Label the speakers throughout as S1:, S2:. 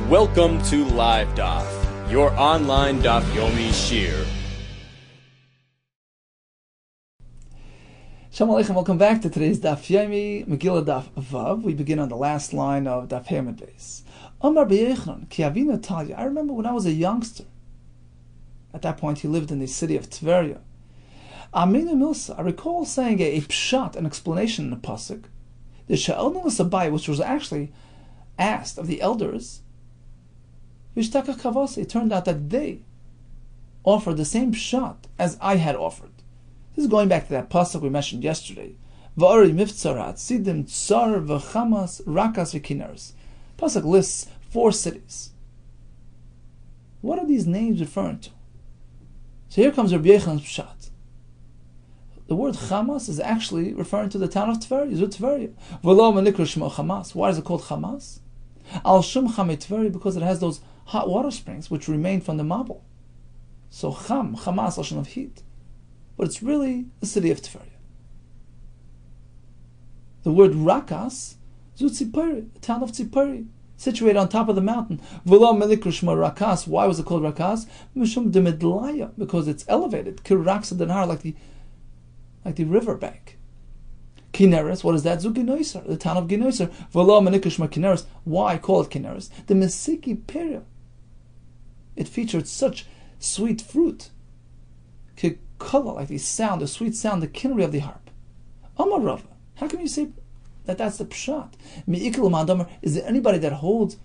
S1: Welcome to Live Daf, your online Daf Yomi Shir.
S2: Shalom Aleichem, welcome back to today's Daf Yomi, Megillah Daf Vav. We begin on the last line of Daf Yomi Beis. Amar Rabbi Yehuda, Ki Avinu Talia. I remember when I was a youngster. At that point, he lived in the city of Tveria. Aminu Milsa, I recall saying a pshat, an explanation in the pasuk. The Sha'elnu L'Sabai, which was actually asked of the elders, Vishtaka Kavasi, it turned out that they offered the same pshat as I had offered. This is going back to that pasuk we mentioned yesterday. Va'ari miftzarat, sidim tsar v'chamas rakas v'kineres. Pasuk lists 4 cities. What are these names referring to? So here comes Rabbi Yechon's pshat. The word Chamas is actually referring to the town of Tveria, Zut Tveria. V'lo menikra shmo Chamas. Why is it called Chamas? Al shum Chame Tveria, because it has those hot water springs which remain from the Mabul. So Chamas, lashon of heat. But it's really the city of Tveria. The word Rakas, Zut Tzipori, the town of Tzipori, situated on top of the mountain. V'lo menikra shmo Rakas. Why was it called Rakas? Mishum de Medlaya, because it's elevated. Kiraksa denar, like the riverbank. Kineres, what is that? Zuginoiser, the town of Ginoiser. V'lo menikashma Kineres. Why call it Kineres? The Mesiki Peria. It featured such sweet fruit. Kikala, like the sound, the sweet sound, the kinnery of the harp. Amar Rava, how can you say that that's the pshat? Mi'ikil Mandamer, is there anybody that holds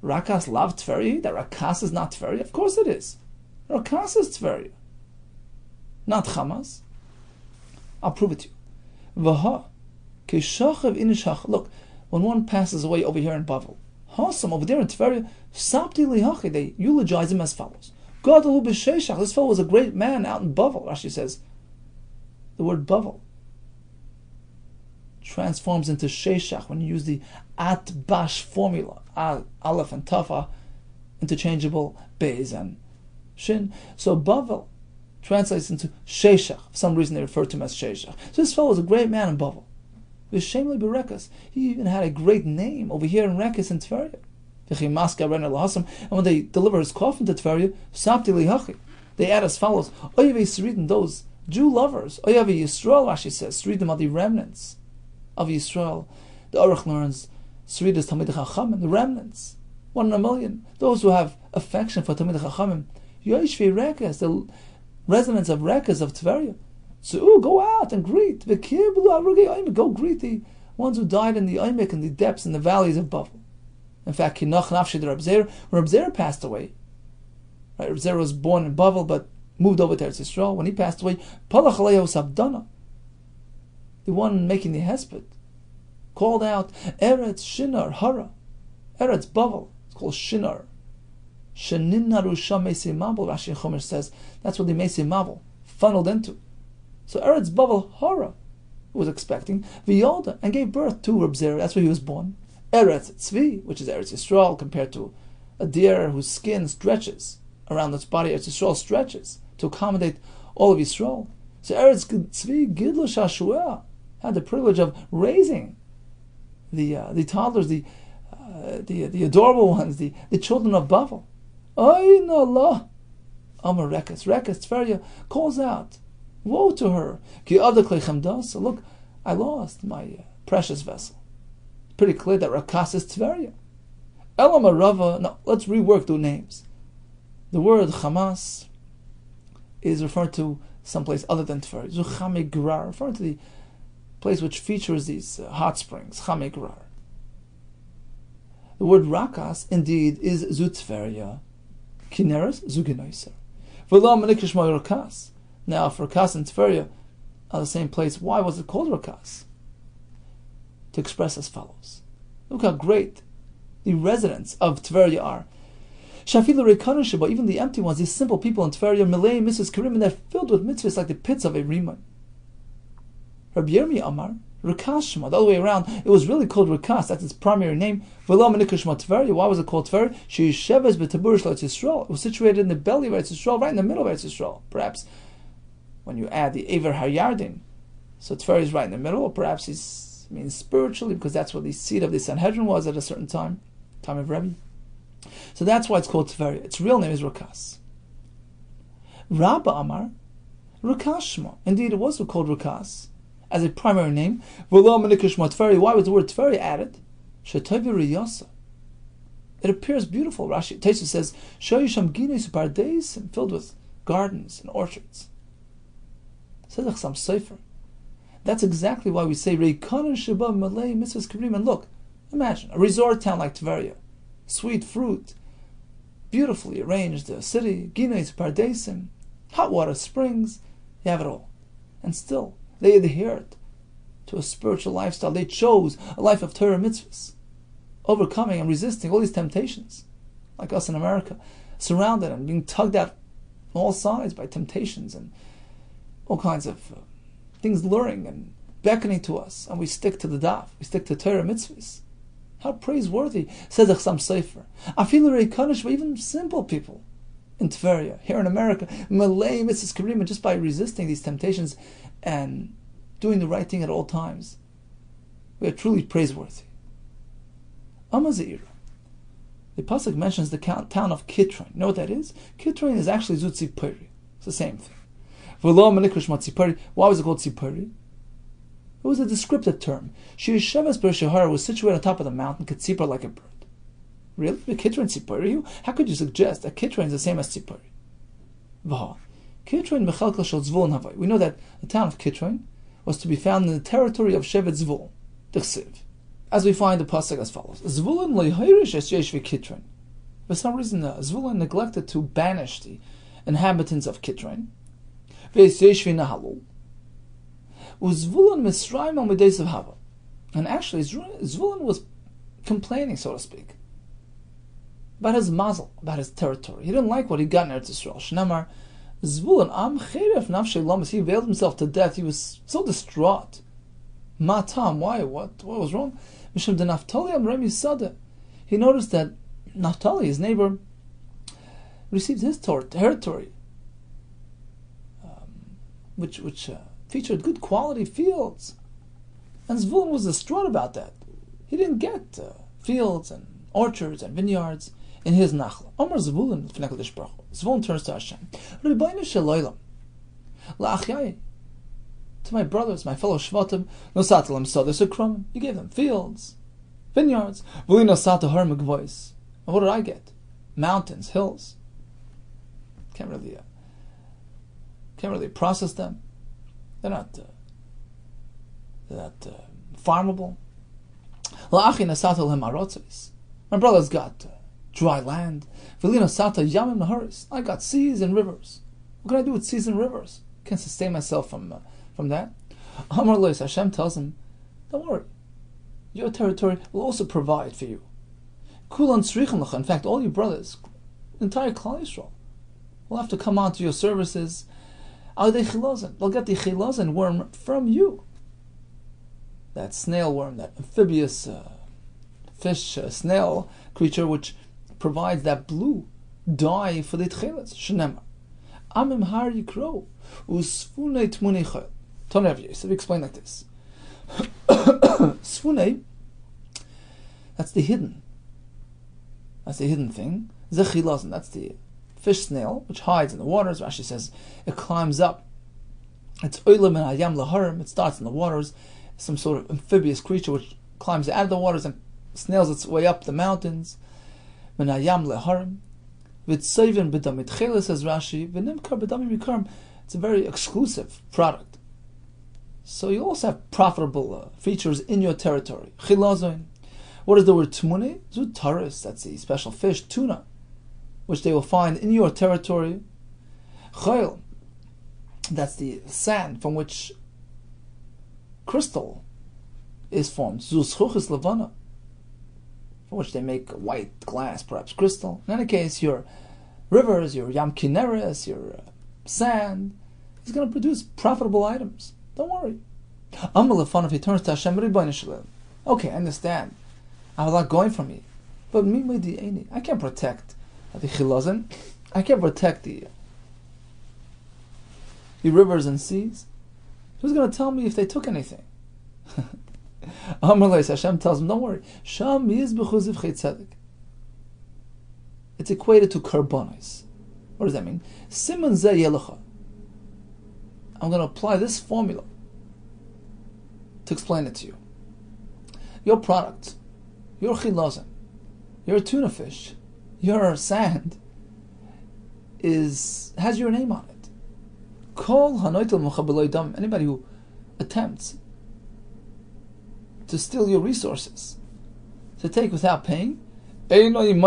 S2: Rakas lav Tveria? That Rakas is not Tveria? Of course it is. Rakas is Tveria, not Chamas. I'll prove it to you. Vaha, keshachav inishach. Look, when one passes away over here in Bavel, Hasam over there in Tveria, sapti lihachi, they eulogize him as follows. Gadalu b'sheshach. This fellow was a great man out in Bavel. Rashi says the word Bavel transforms into sheshach when you use the at-bash formula. Aleph and Tafa, interchangeable, Beis and Shin. So Bavel translates into Sheshach. For some reason they refer to him as Sheshach. So this fellow was a great man in Bavel. V'shemli b'rekas. He even had a great name over here in Rekas in Tveria. And when they deliver his coffin to Tveria, Sapti lihachi, they add as follows: Oyav Yisridim, those Jew lovers. Oyav Yisrael, Rashi says, Sridim are the remnants of Yisrael. The Aruch learns Srid is Talmidei Chachamim, the remnants, 1 in a million. Those who have affection for Talmidei Chachamim. Yoishvi Rekas, the residents of Rekas of Tveria. So go out and greet. Go greet the ones who died in the Aimek, in the depths, in the valleys of Bavel. In fact, Kinach Nafshi the Reb Zera, when Reb Zera passed away, right? Reb Zera was born in Bavel but moved over to Eretz Yisrael. When he passed away, Palach Alehu Sabdana, the one making the hesped, called out Eretz Shinar Hara, Eretz Bavel. It's called Shinar. Sheninnaru Sham Meisi Mabel, Rashi Chomer says, that's what the Meisi Mabel funneled into. So Eretz Bavel Hara was expecting V'yolda and gave birth to Reb Zera. That's where he was born. Eretz Tzvi, which is Eretz Yisrael, compared to a deer whose skin stretches around its body. Eretz Yisrael stretches to accommodate all of Yisrael. So Eretz Tzvi Gidlo Shashua had the privilege of raising the toddlers, the adorable ones, the children of Bavel. Ayin Allah, Amar Rekas Tveria calls out, woe to her! Ki adaklechem das. Look, I lost my precious vessel. Pretty clear that Rakas is Tveria. Elam Rava. No, let's rework the names. The word Chamas is referring to someplace other than Tveria. Zuchame Grar, referring to the place which features these hot springs. Chame Grar. The word Rakas indeed is Zutveria. Kineres Zuginoiser. V'lo menikra shmo Rakas. Now, if Rakas and Tveria are the same place, why was it called Rakas? To express as follows: look how great the residents of Tveria are. Shafilu Reikanu Sheba, even the empty ones, these simple people in Tveria, Milei Mrs. Karim, and they're filled with mitzvahs like the pits of a Riman. Rabbi Yirmi Amar, Rakas Shema, the other way around, it was really called Rakas, that's its primary name. V'lo menikra shmo Tveria, why was it called Tveria? She'yisheves b'tabur shel Eretz Yisrael, it was situated in the belly of Eretz Yisrael, right in the middle of Eretz Yisrael. Perhaps when you add the Ever Hayardin, so Tveria is right in the middle, or perhaps he's means spiritually, because that's where the seat of the Sanhedrin was at a certain time of Rebbe. So that's why it's called Tveria. Its real name is Rukas. Rabba Amar, Rukashma. Indeed, it was called Rukas as a primary name. Why was the word Tveria added? It appears beautiful. Rashi Teisha says, "Shoyisham ginis pardes," filled with gardens and orchards. Says some sefer. That's exactly why we say Reikanan Sheba Malay Mitzvahs Kibrim. And look, imagine a resort town like Tveria, sweet fruit, beautifully arranged city, ginis pardesim, hot water springs. You have it all, and still they adhered to a spiritual lifestyle. They chose a life of Torah mitzvahs, overcoming and resisting all these temptations, like us in America, surrounded and being tugged out on all sides by temptations and all kinds of things luring and beckoning to us, and we stick to the daf, we stick to Torah mitzvahs. How praiseworthy, says the Chassam Sofer. I feel very punished by even simple people in Tveria, here in America, Malay mitzvahs karima, just by resisting these temptations and doing the right thing at all times. We are truly praiseworthy. Amazir. The pasuk mentions the town of Kitron. You know what that is? Kitron is actually Zutzipuri. It's the same thing. Why was it called Tzipuri? It was a descriptive term. Sheishavas Bershahara was situated on top of the mountain, Katzipar, like a bird. Really? The Kitron Tzipuri? How could you suggest that Kitron is the same as Tzipuri? Kitron Mechalkel Shel Zvulun Havai. We know that the town of Kitron was to be found in the territory of Shevet Zvul, Dechsiv. As we find the pasuk as follows: Zvulun leihirish es yesh v'Kitron. For some reason, Zvulun neglected to banish the inhabitants of Kitron. And actually, Zvulun was complaining, so to speak, about his mazel, about his territory. He didn't like what he got in Eretz Yisrael. Shnamar, Zvulun am cheref nafshei lamas. He veiled himself to death. He was so distraught. Matam, why? What was wrong? Mishum de Naphtali am Remi Sada. He noticed that Naphtali, his neighbor, received his territory, which featured good quality fields. And Zvulun was distraught about that. He didn't get fields and orchards and vineyards in his nachla. Omar Zvulun, Zvulun turns to Hashem. Rebbeinu Sheloilam, la'achyai, to my brothers, my fellow Shvatim, Nosatalam Sadasakram, you gave them fields, vineyards, Vuli Nosata Harmagvois. And what did I get? Mountains, hills. Can't really process them. They're not farmable. My brothers got dry land. I got seas and rivers. What can I do with seas and rivers? Can't sustain myself from that. Amar Lois, Hashem tells him, don't worry, your territory will also provide for you. In fact, all your brothers, the entire Klal Yisrael, will have to come on to your services. They'll get the chilazon worm from you. That snail worm, that amphibious fish, snail creature, which provides that blue dye for the tchelas. Shenemar. Amim har yikro usfunei tmunei. So we explain like this. Sfunei, that's the hidden. That's the hidden thing. Zechilazon, that's the fish snail, which hides in the waters. Rashi says it climbs up. It's oilam and hayam laharim. It starts in the waters. Some sort of amphibious creature which climbs out of the waters and snails its way up the mountains. Min hayam laharim. V'tzayvin b'dam itchela, says Rashi. V'nimkar b'dam yikarim. It's a very exclusive product. So you also have profitable features in your territory. Chilazon. What is the word tmune? Zutaris. That's the special fish, tuna, which they will find in your territory. Chayil, that's the sand from which crystal is formed. Zuschuchis levana, from which they make white glass, perhaps crystal. In any case, your rivers, your Yam Kineres, your sand, is going to produce profitable items. Don't worry. If he turns to Hashem, okay, I understand. I have a lot going for me. But I can't protect the chilazon. I can't protect the rivers and seas. Who's going to tell me if they took anything? Hashem tells him, don't worry. it's equated to karbonis. What does that mean? Siman zeh yelecha. I'm going to apply this formula to explain it to you. Your product, your chilazon, your tuna fish, your sand has your name on it. Kol hanoitel muchabeloi dam. Anybody who attempts to steal your resources, to take without paying, he won't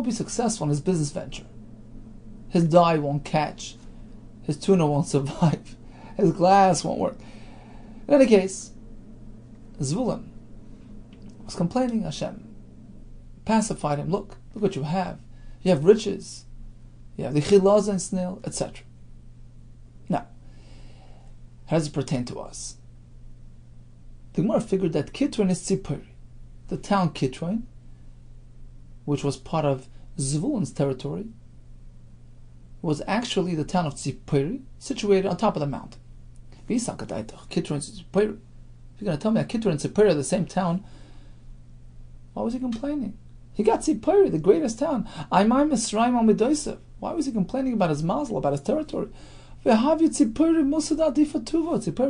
S2: be successful in his business venture. His dye won't catch. His tuna won't survive. His glass won't work. In any case, Zvulun was complaining. Hashem pacified him. Look what you have. You have riches. You have the chilaz and snail, etc. Now, how does it pertain to us? The Gemara figured that Kitron is Tzipori. The town Kitron, which was part of Zvulun's territory, was actually the town of Tzipori, situated on top of the mountain. If you're going to tell me that Kitron and Tzipori are the same town, why was he complaining? He got Tzipori, the greatest town. Why was he complaining about his mazel, about his territory? Tzipori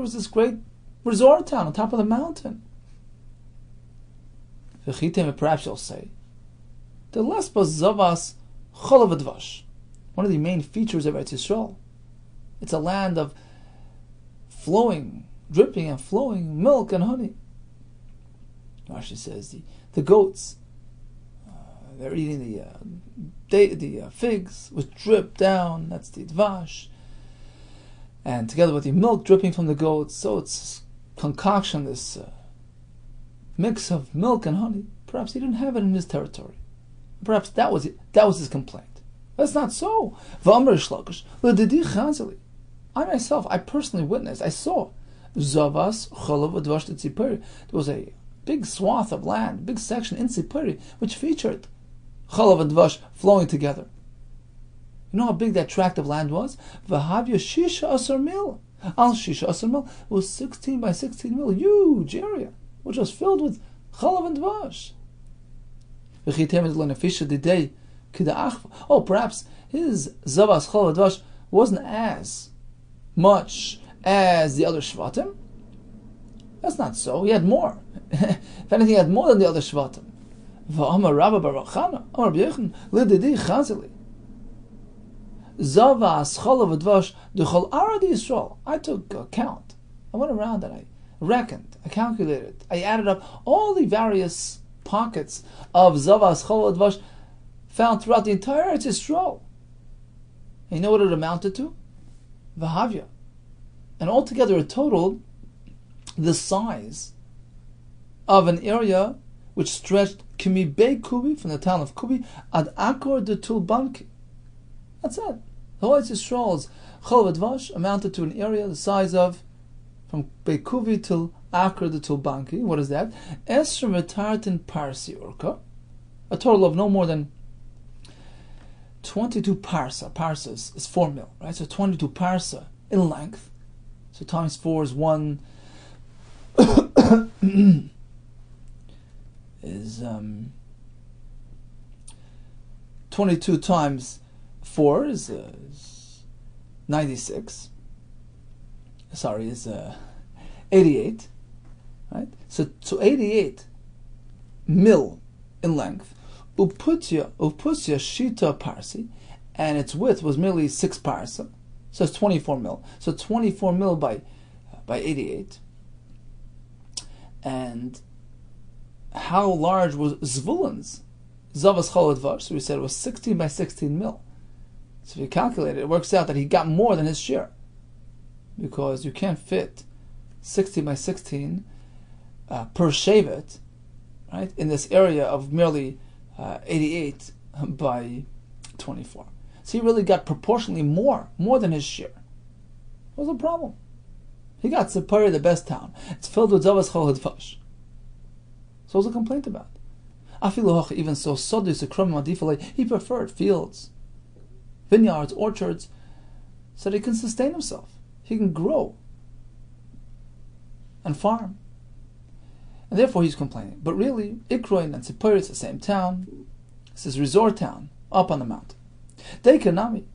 S2: was this great resort town on top of the mountain. Perhaps you'll say, the Lesbos Zavas Cholav Advash, one of the main features of Eretz Yisrael. It's a land of dripping and flowing milk and honey. Rashi says the goats, they're eating the figs which drip down. That's the dvash, and together with the milk dripping from the goats, so it's concoction, this mix of milk and honey. Perhaps he didn't have it in his territory. Perhaps that was it. That was his complaint. That's not so. I myself, I personally witnessed. I saw Zavas Cholav Advash Tzipori. There was a big swath of land, big section in Tzipori, which featured Cholav and Dvash flowing together. You know how big that tract of land was? V'havya Shisha Asar Mil. Al Shisha Asar Mil was 16 by 16 mil, huge area, which was filled with Cholav and Dvash. Oh, perhaps his Zavas Cholav and Dvash wasn't as much as the other Shvatim. That's not so. He had more. If anything, he had more than the other Shvatim. V'amar Rabba Baruch Chana, Amar Rabbi Yechon, Lididi Chazili. Zavas Cholav Advash D'chol Aradi Yisrael. I took account. I went around and I reckoned, I calculated, I added up all the various pockets of Zavas Cholav Advash found throughout the entire Eretz Yisrael. And you know what it amounted to? V'havya. And altogether it totaled the size of an area which stretched Kimi Bei Kubi, from the town of Kubi, ad Akor de Tulbanki. That's it. The whole Yisrael's Cholav Advash amounted to an area the size of, from Bei Kubi till Akor de Tulbanki. What is that? Esrim Etartin Parsi Urka. A total of no more than 22 parsa. Parsa is 4 mil, right? So 22 parsa in length. So times 4 is 1. Is 22 times 4 is 96. Sorry, is 88. Right? So 88 mil in length. Uputya shita parsi, and its width was merely 6 parsa. So it's 24 mil. So 24 mil by 88. And how large was Zvulun's Zavas Cholav Advash? So we said it was 16 by 16 mil. So if you calculate it, it works out that he got more than his share, because you can't fit 16 by 16 per shevet, right, in this area of merely 88 by 24. So he really got proportionally more than his share. What was the problem? He got Tzipori, the best town. It's filled with Zavas Cholav Advash. So what's the complaint about? Even so, he preferred fields, vineyards, orchards, so that he can sustain himself. He can grow and farm. And therefore he's complaining. But really, Ikroin and Tzipori is the same town. It's this resort town up on the mountain. Deikanami,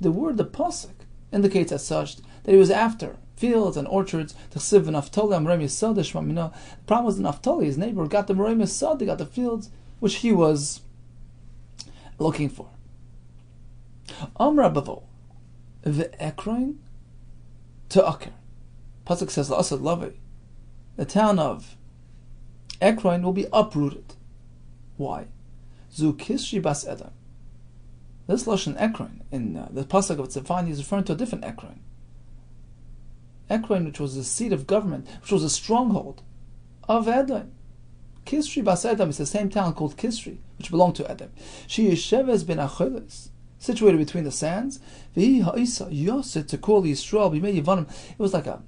S2: the word, the pasuk, indicates as such that he was after fields and orchards. The problem was Naphtali, his neighbor, got the Merem Yisod, got the fields which he was looking for. Amra Bavo, Ve'ekroin to Aker. Pasuk says, La'asad Lavi, the town of Ekron will be uprooted. Why? Zu Kisri Bas Edom. This Lashon Ekron, in the Pasuk of Tzefani, is referring to a different Ekron. Ekron, which was the seat of government, which was a stronghold of Edom. Kisri Bas Edom is the same town called Kisri, which belonged to Edom. She is Sheves ben Acheles, situated between the sands. V'hi ha'isa yoset to call Yisrael b'mei Yevanim. It was like a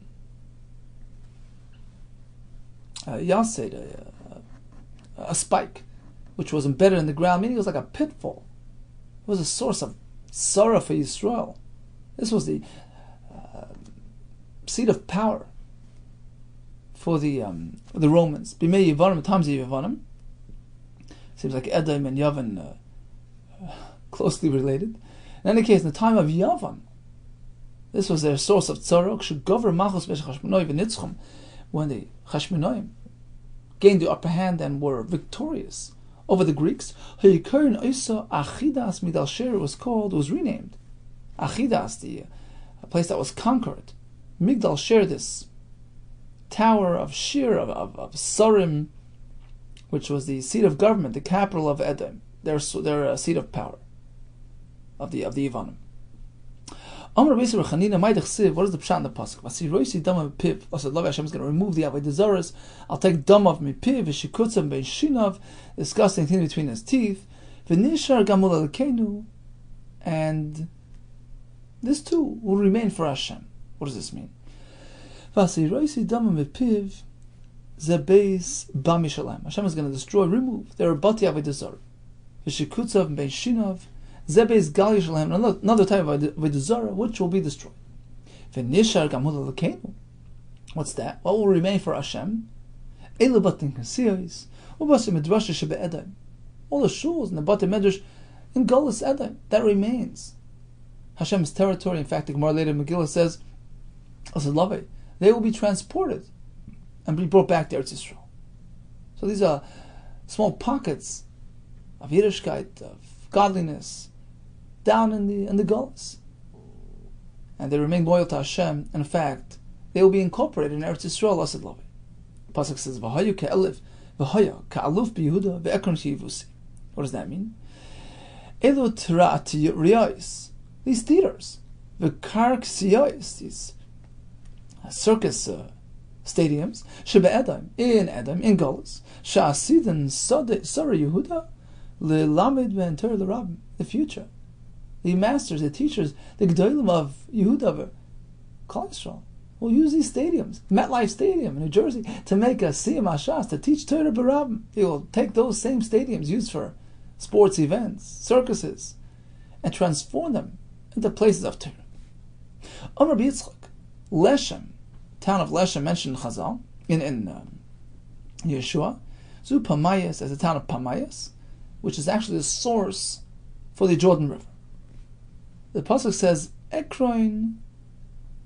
S2: spike, which was embedded in the ground, meaning it was like a pitfall. It was a source of sorrow for Yisrael. This was the seat of power for the Romans. B'mei Yevanim, times of Yevanim. Seems like Edom and Yavan closely related. In any case, in the time of Yavan, this was their source of tzara. When the Chashmonaim gained the upper hand and were victorious over the Greeks, was renamed Achidas, the place that was conquered. Migdal Sher, this tower of Shir, of Sarim, which was the seat of government, the capital of Edom, their seat of power, of the Yevanim. What is the pshat in the pasuk? I said, Love Hashem is going to remove the avodah zaros. I'll take dam of my piv, v'shikutzav be'shinav, disgusting thing between his teeth, v'nishar gamul alkeinu, and this too will remain for Hashem. What does this mean? V'asiroisi dam of piv, zebeis bamishalem. Hashem is going to destroy, remove their bati avodah zaros, v'shikutzav be'shinav. Zebes Gal Yishalem, another type of Avodah which will be destroyed. V'nishar gamul alkeinu. What's that? What will remain for Hashem? Elu batim kasiyos, u'basim midrash shebe Edom. All the shuls and the batim medrash in Golus Edom, that remains Hashem's territory. In fact, the Gemara later in Megillah says, they will be transported and be brought back to Eretz Yisrael. So these are small pockets of Yiddishkeit, of godliness, down in the Golus, and they remain loyal to Hashem. In fact, they will be incorporated in Eretz Yisrael. Asad Lavi. The pasuk says, "V'hayu ke'elif, v'haya ka'aluf b'Yehuda ve'ekron she'ivusi." What does that mean? Elu t'ra'at riyais, these theaters, v'kark siyais, these circus stadiums, shebe Edom, in Golus, sha'asidin sara Yehuda le'lamed ve'enter l'rabim, the future. The masters, the teachers, the G'dolim of Yehuda, Klal Yisrael, will use these stadiums, MetLife Stadium in New Jersey, to make a Siyam Hashas, to teach Torah B'Rabim. They will take those same stadiums used for sports events, circuses, and transform them into places of Torah. Rabbi Yitzchak, Leshem, town of Leshem mentioned in Chazal, in Yeshua, Zu Pamayas, as the town of Pamayas, which is actually the source for the Jordan River. The pasuk says, Ekron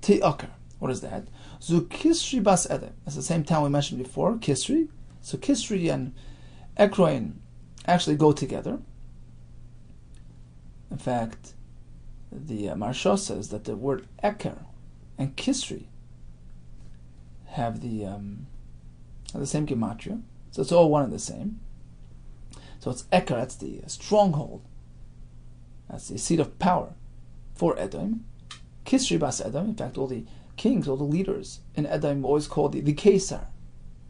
S2: Te'aker. What is that? Zu Kisri Bas Edom. That's the same town we mentioned before, Kisri. So Kisri and Ekron actually go together. In fact, the Maharsha says that the word Eker and Kisri have the same gematria. So it's all one and the same. So it's Eker, that's the stronghold. That's the seat of power for Edom. Kisri Bas Edom, in fact, all the kings, all the leaders in Edom always called the Kaisar,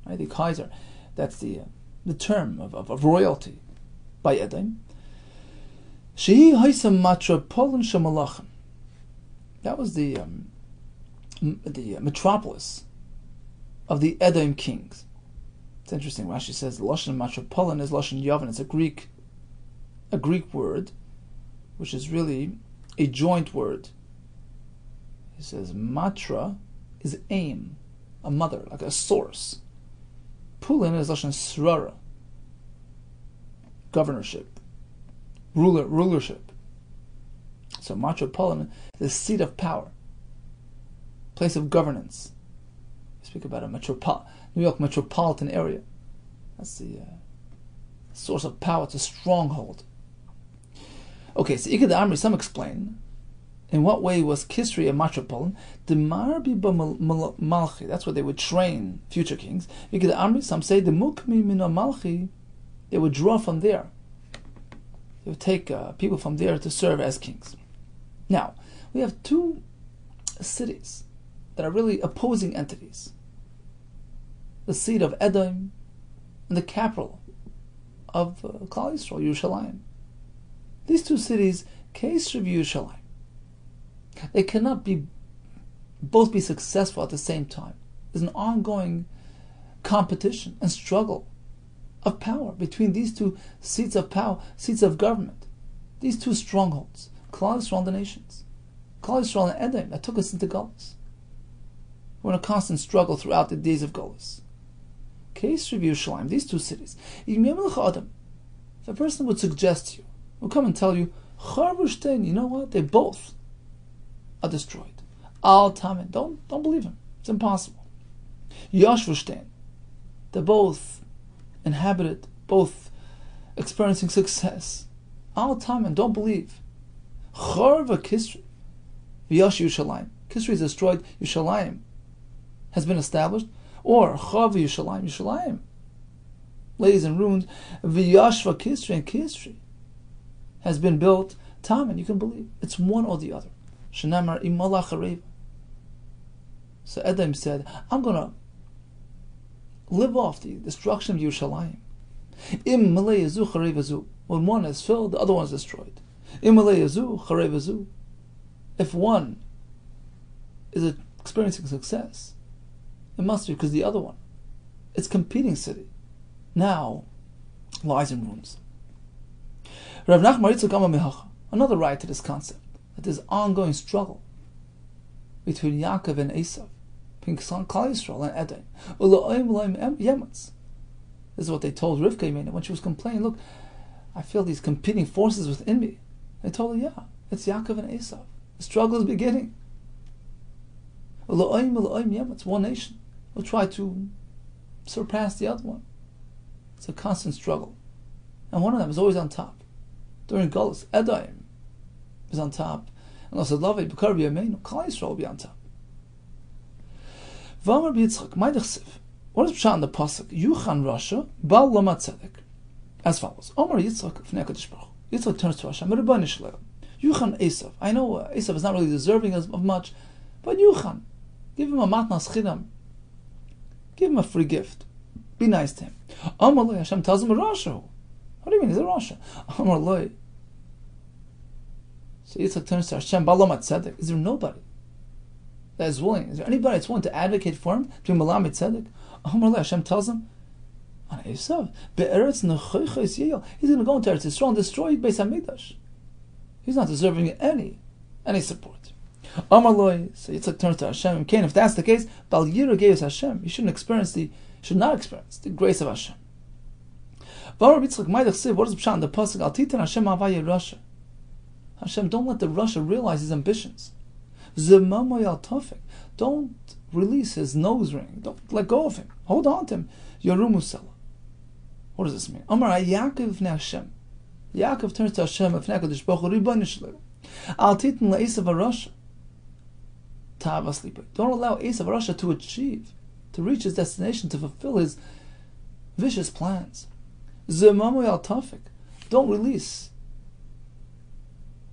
S2: right? The Kaiser. That's the term of royalty by Edom. Shehi Haisam Matropolin Shamalachim. That was the metropolis of the Edom kings. It's interesting. Rashi says the Lashon Matropolin is Lashon Yavan. It's a Greek word, which is really a joint word. He says matra is aim, a mother, like a source. Pulin is Lashon Srara, governorship, rulership. So metropolitan, the seat of power, place of governance. We speak about a New York metropolitan area. That's the source of power. It's a stronghold. Okay, so Ikad Amri, some explain in what way was Kisri a metropolitan. The Marbi Malchi, that's where they would train future kings. Ikad Amri, some say the Mukmi Mina Malchi, they would draw from there. They would take people from there to serve as kings. Now, we have two cities that are really opposing entities. The seat of Edom and the capital of Klal Yisrael, Yerushalayim. These two cities, Kesher and Yerushalayim, they cannot both be successful at the same time. There's an ongoing competition and struggle of power between these two seats of power, seats of government, these two strongholds, Klal Yisrael and the nations, Klal Yisrael and Edom, that took us into Golus. We're in a constant struggle throughout the days of Golus. Kesher and Yerushalayim, these two cities. If a person would suggest to you, will come and tell you, you know what? They both are destroyed. Al Tamin, don't believe him. It's impossible. Yashvushtain, they're both inhabited, both experiencing success. Al Tamin, don't believe. Charva Kisri, V'yash Yerushalayim. Kisri is destroyed. Yerushalayim has been established. Or Chav Yerushalayim lays in ruins. V'yashva Kisri, and Kisri has been built. Tamin, you can believe it's one or the other. Shenamar imala charev. So Edom said, I'm going to live off the destruction of Yerushalayim. Im malei yazu charev azu. When one is filled, the other one is destroyed. Im malei yazu charev azu. If one is experiencing success, it must be because the other one, its competing city, now lies in ruins. Rav Nachman Yitzchak another right to this concept, that there's ongoing struggle between Yaakov and Esav, between Klal Yisrael and Edom. This is what they told Rivka when she was complaining. Look, I feel these competing forces within me. They told her, yeah, it's Yaakov and Esav. The struggle is beginning. It's one nation. We'll try to surpass the other one. It's a constant struggle. And one of them is always on top. During Golus, Edom is on top. And also Klal Yisrael will be on top. What is Pshat in the Pasuk? Yuchan Rasha, Bal Lama Tzedek. As follows. Omar Yitzchak, Fnei HaKadosh Baruch Hu. Yitzchak turns to Hashem. Rebbeinu Shalom. Yuchan Esav. I know Esav is not really deserving of much, but Yuchan, give him a matnas chidam. Give him a free gift. Be nice to him. Omar Loi, Hashem tells him a Rasha. What do you mean? He's a Rasha. Omar Loi. So Yitzchak turns to Hashem. Bal Lama Tzedek. Is there nobody that is willing? Is there anybody that's willing to advocate for him? Between Malam and Tzedek? Omar Loi, Hashem tells him, on Esav, Be'eretz Nechoichos Yeyel. He's going to go into Eretz Yisrael and destroy Beis HaMikdash. He's not deserving any support. Amar Loi, so Yitzchak turns to Hashem. If that's the case, Bal Yira Geus Hashem. You should not experience the grace of Hashem. What is the Pshat in the Pasuk? Al Titan Hashem Avaya Rasha. Hashem, don't let the Rasha realize his ambitions. Zemamoy Al Tofik. Don't release his nose ring. Don't let go of him. Hold on to him. Yorumu Sela. What does this mean? Amar Yaakov V'nei Hashem. Yaakov turns to Hashem. V'nei HaKadosh Baruch Hu. Rebbeinu Shalom. Al Titan LaEsav Rasha. Don't allow Esav Rasha to reach his destination, to fulfill his vicious plans. Zemamoy Al Tafik. Don't release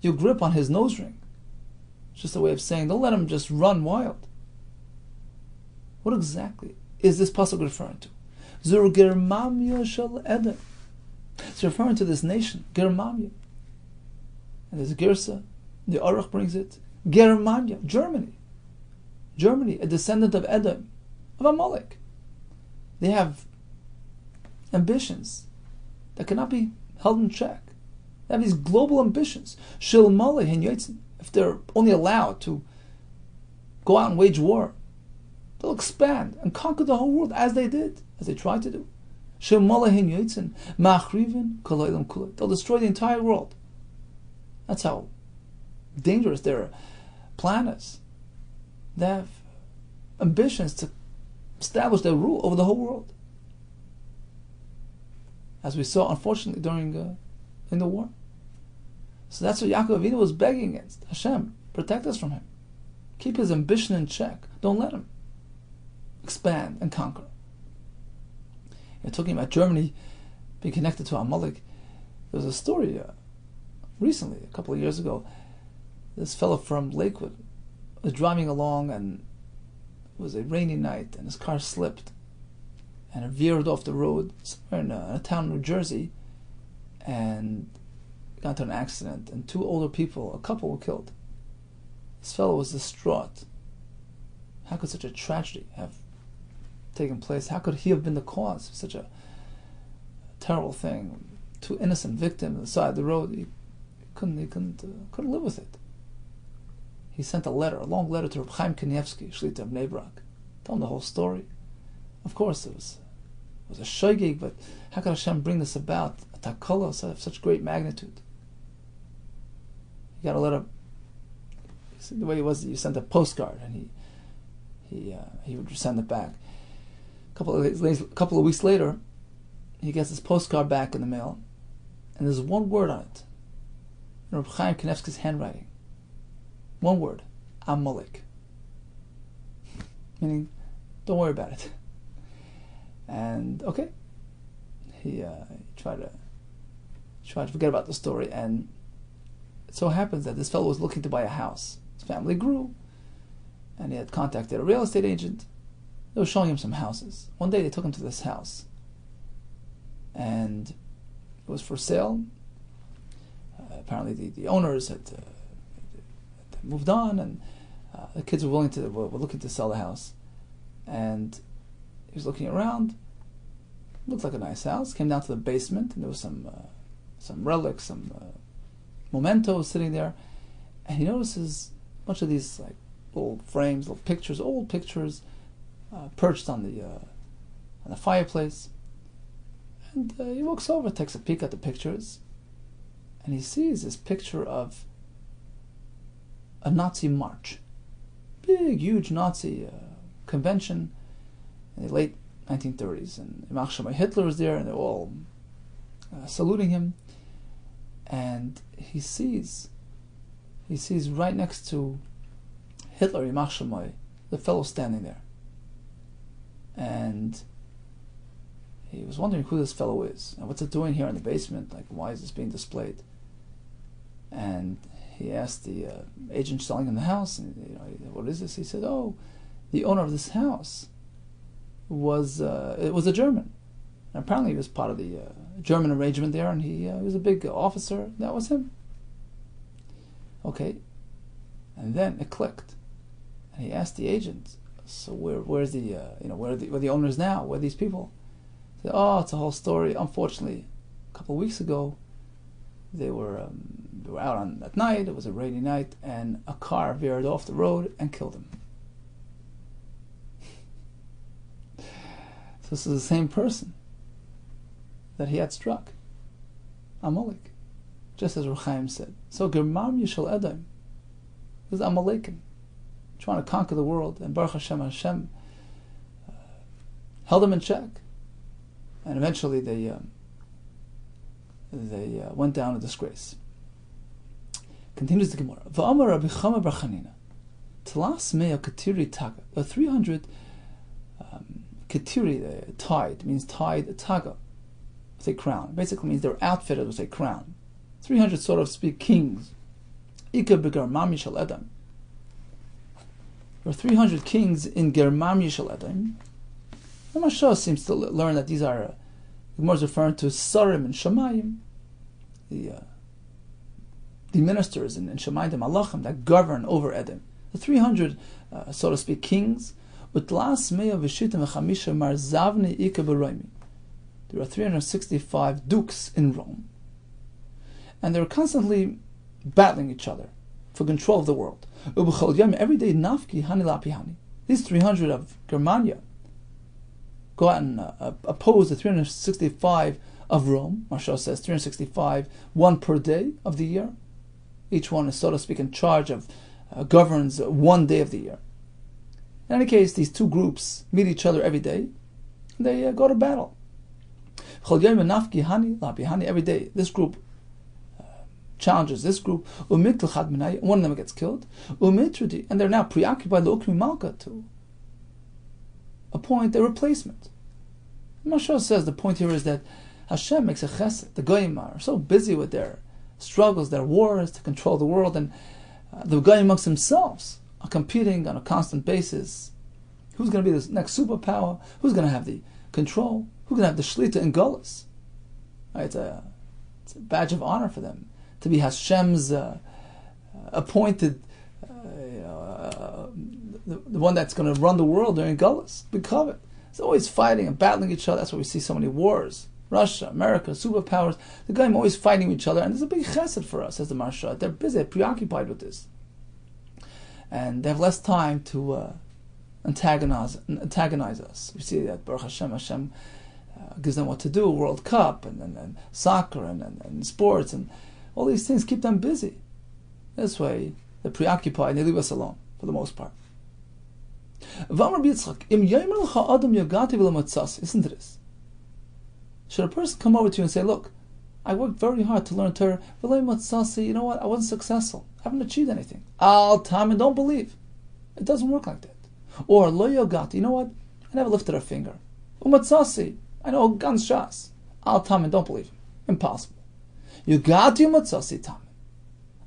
S2: your grip on his nose ring. It's just a way of saying, don't let him just run wild. What exactly is this pasuk referring to? Zur Germamya Shel Edom. It's referring to this nation, Germamya. And there's a Girsa, the Aruch brings it. Germania, Germany. Germany, a descendant of Edom, of Amalek. They have ambitions that cannot be held in check. They have these global ambitions. Shil Malay and Yotzin. If they're only allowed to go out and wage war, they'll expand and conquer the whole world as they did, as they tried to do. They'll destroy the entire world. That's how dangerous their plan is. They have ambitions to establish their rule over the whole world, as we saw, unfortunately, during in the war. So that's what Yaakov Avinu was begging against. Hashem, protect us from him. Keep his ambition in check. Don't let him expand and conquer. You're talking about Germany being connected to Amalek. There was a story recently, a couple of years ago. This fellow from Lakewood was driving along, and it was a rainy night, and his car slipped, and it veered off the road somewhere in a town in New Jersey, and got into an accident, and two older people, a couple, were killed. This fellow was distraught. How could such a tragedy have taken place? How could he have been the cause of such a terrible thing? Two innocent victims on the side of the road. He couldn't live with it. He sent a long letter to Reb Chaim Kanievsky, Shlita of Bnei Brak, told him the whole story. Of course, it was a shogeg, but how could Hashem bring this about? A takala of such great magnitude. He got a letter. The way it was, you sent a postcard, and he would send it back. A couple of weeks later, he gets his postcard back in the mail, and there's one word on it, in Reb Chaim Kanievsky's handwriting. One word: Amalek. Meaning, don't worry about it. And okay, he tried to forget about the story, and it so happens that this fellow was looking to buy a house. His family grew, and he had contacted a real estate agent. They were showing him some houses. One day they took him to this house, and it was for sale. Apparently the owners had moved on, and the kids were looking to sell the house. And he was looking around. Looked like a nice house. Came down to the basement, and there was some relics, some mementos sitting there. And he notices a bunch of these like little frames, little pictures, old pictures, perched on the fireplace. And he walks over, takes a peek at the pictures, and he sees this picture of a Nazi march, big, huge Nazi convention in the late 1930s, and Hitler was there, and they're all saluting him. And he sees right next to Hitler, the fellow standing there, and he was wondering who this fellow is and what's it doing here in the basement. Like, why is this being displayed? And he asked the agent selling him the house, and what is this? He said, "Oh, the owner of this house was a German. And apparently he was part of the German arrangement there, and he was a big officer. That was him." Okay, and then it clicked, and he asked the agent, "So where's the where are the owners now? Where are these people?" He said, "Oh, it's a whole story. Unfortunately, a couple of weeks ago, they were out at night. It was a rainy night, and a car veered off the road and killed him." So this is the same person that he had struck, Amalek, just as Reb Chaim said. So Germam Yishal Edom was Amalekim, trying to conquer the world, and Baruch Hashem held them in check, and eventually they went down in disgrace. Continues the Gemara. V'amar Rabbi Chama bar Chanina, Tlas mea katiri taga. The 300 katiri, tied, means tied taga, with a crown. Basically means they're outfitted with a crown. 300, so to speak, kings. Ika beGermam Yishal Edom. There are 300 kings in Germam Yishal Edom. The Mashah seems to learn that these are, the Gemara is referring to Sarim and Shamayim, the ministers in Shamayim, the Malachim that govern over Edom. The 300, so to speak, kings. There are 365 dukes in Rome, and they're constantly battling each other for control of the world. Every day, these 300 of Germania go out and oppose the 365 of Rome. Marshall says 365, one per day of the year. Each one is, so to speak, in charge of, governs one day of the year. In any case, these two groups meet each other every day, and they go to battle. Every day, this group challenges this group, one of them gets killed, and they're now preoccupied to appoint a replacement. Mashal says the point here is that Hashem makes a chesed. The Goyim are so busy with their struggles, their wars to control the world, and the Goyim amongst themselves are competing on a constant basis. Who's going to be the next superpower? Who's going to have the control? Who's going to have the shlita in Golas? Right, it's a badge of honor for them to be Hashem's appointed, the one that's going to run the world during Golas. Because it's always fighting and battling each other. That's why we see so many wars. Russia, America, superpowers, the Goyim always fighting each other, and there's a big chesed for us, says the Maharsha. They're busy, they're preoccupied with this. And they have less time to antagonize us. We see that Baruch Hashem gives them what to do, World Cup, and soccer, and sports, and all these things keep them busy. This way, they're preoccupied, and they leave us alone, for the most part. Listen to this. Should a person come over to you and say, look, I worked very hard to learn Torah, you know what, I wasn't successful, I haven't achieved anything. And don't believe. It doesn't work like that. Or, lo yogati, you know what, I never lifted a finger. I know guns shas. And don't believe him. Impossible. Yogati umatzasi tamen.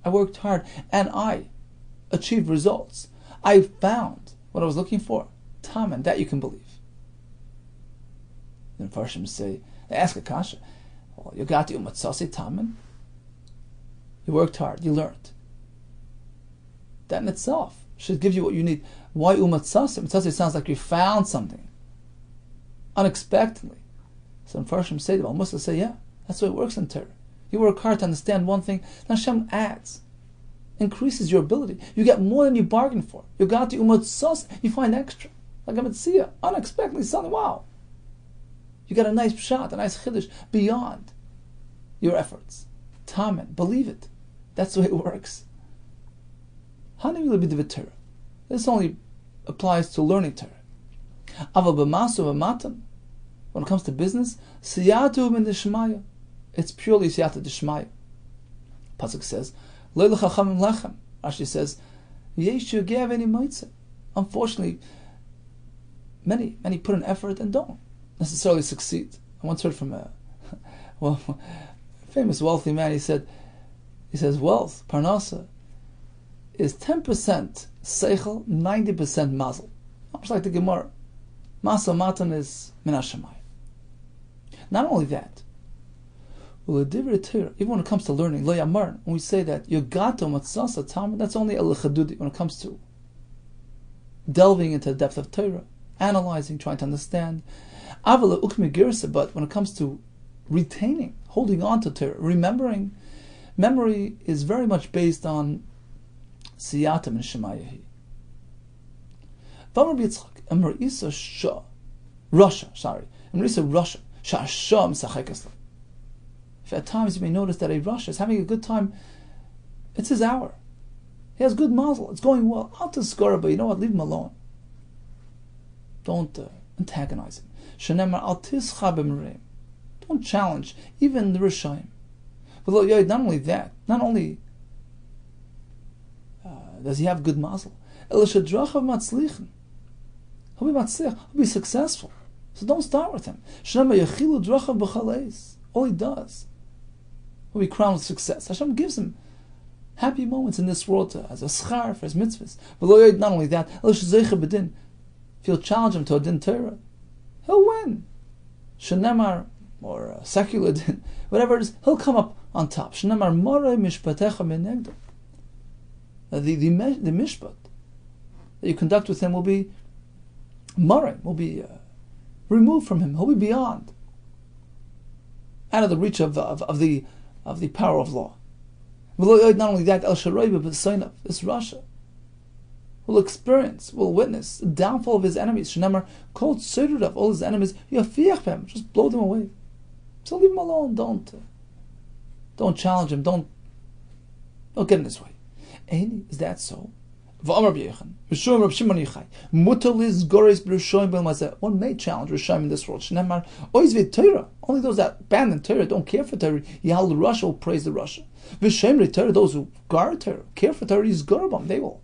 S2: I worked hard and I achieved results. I found what I was looking for. Tamen, that you can believe. Then Farshim say, they ask a kasha. Well, Yogati umatzasi tamen. You worked hard, you learned. That in itself should give you what you need. Why umatzasi? Umatzasi sounds like you found something unexpectedly. So in Farshim say, the Musa say, yeah, that's the way it works in Torah. You work hard to understand one thing, then Hashem adds, increases your ability. You get more than you bargained for. You got to umatzasi, you find extra. Like a mitzvah, unexpectedly something, wow. You got a nice pshat, a nice chiddush beyond your efforts. Tamen, believe it. That's the way it works. This only applies to learning Torah. When it comes to business, siyatu min deshmaya. It's purely siyatu deshmaya. Pasuk says, Leil chachamim lechem. Rashi says, Yesh yogev eni moitze. Unfortunately, many put an effort and don't necessarily succeed. I once heard from a famous wealthy man. He says, wealth, parnasa, is 10% seichel, 90% mazel. Almost like the Gemara. Masa matan is min hashamayim. Not only that, even when it comes to learning, when we say that yogato matzasa tam, that's only a lechadudi when it comes to delving into the depth of Torah, analyzing, trying to understand. But when it comes to retaining, holding on to Torah, remembering, memory is very much based on siyatam and shemayahi. Russia. If at times you may notice that a Russia is having a good time, it's his hour. He has good mazel. It's going well. Out to score, but you know what? Leave him alone. Don't antagonize him. Don't challenge even the Rishayim. But not only that, not only does he have good mazel, he'll be matzlich, he'll be successful. So don't start with him. All he does will be crowned with success. Hashem gives him happy moments in this world as a schar for his mitzvahs. But not only that, if you'll challenge him to a din Torah, he'll win. Shenemar, or secular din, whatever it is, he'll come up on top. Shenemar morei mishpatecha menegdo. The mishpat that you conduct with him will be morei, will be removed from him. He'll be beyond, out of the reach of the power of law. Not only that, El Sharoiba, but Sainab, this Russia, will witness the downfall of his enemies. Shenemar called Sirud of all his enemies. Just blow them away. So leave him alone. Don't challenge him. Don't Don't get in this way. Eini, is that so? One may challenge Rishonim in this world. Only those that abandon Torah, don't care for Torah, Yahal the Russia will praise the Russia. Torah, those who guard Torah, care for Torah, they will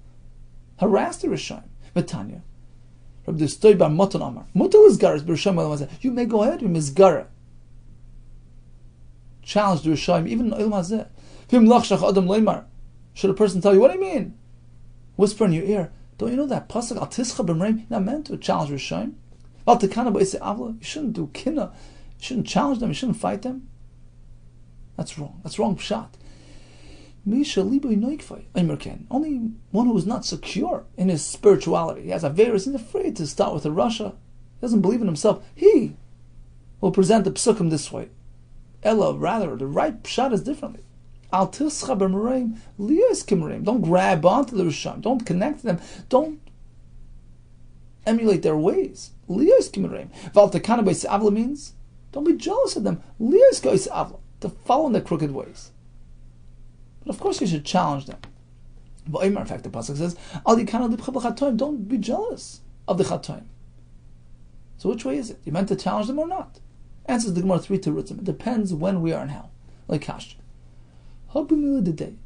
S2: harass the Rishonim. V'tanya, Rabbi Yehuda bar Moton Amar, Mutal is garis b'Rishonim. You may go ahead with Mizgara. Challenge the Rishonim, even Ilm Hazeh. V'im lachshach adam leimar. Should a person tell you, what do you mean? Whisper in your ear, don't you know that pasuk al tischa b'mreim not meant to challenge Rishonim? Al tekana b'isei avla, you shouldn't do kina, you shouldn't challenge them, you shouldn't fight them. That's wrong. That's wrong pshat. Only one who is not secure in his spirituality, he has a virus, he's afraid to start with a Russia, he doesn't believe in himself, he will present the psukim this way. Ella, rather, the right pshat is differently. Al tischa b'mreim liyos kimreim. Don't grab onto the Rishon. Don't connect to them. Don't emulate their ways. Liyos kimreim. Val tekana b'is avla means don't be jealous of them. Liyos gois avla, to follow in their crooked ways. But of course you should challenge them. But in fact, the pasuk says, Al yikana libcha b'chatoim. Don't be jealous of the chatoim. So which way is it? You meant to challenge them or not? Answers the Gemara 3 terutzim. It depends when, where, and how. Like Kash. Regarding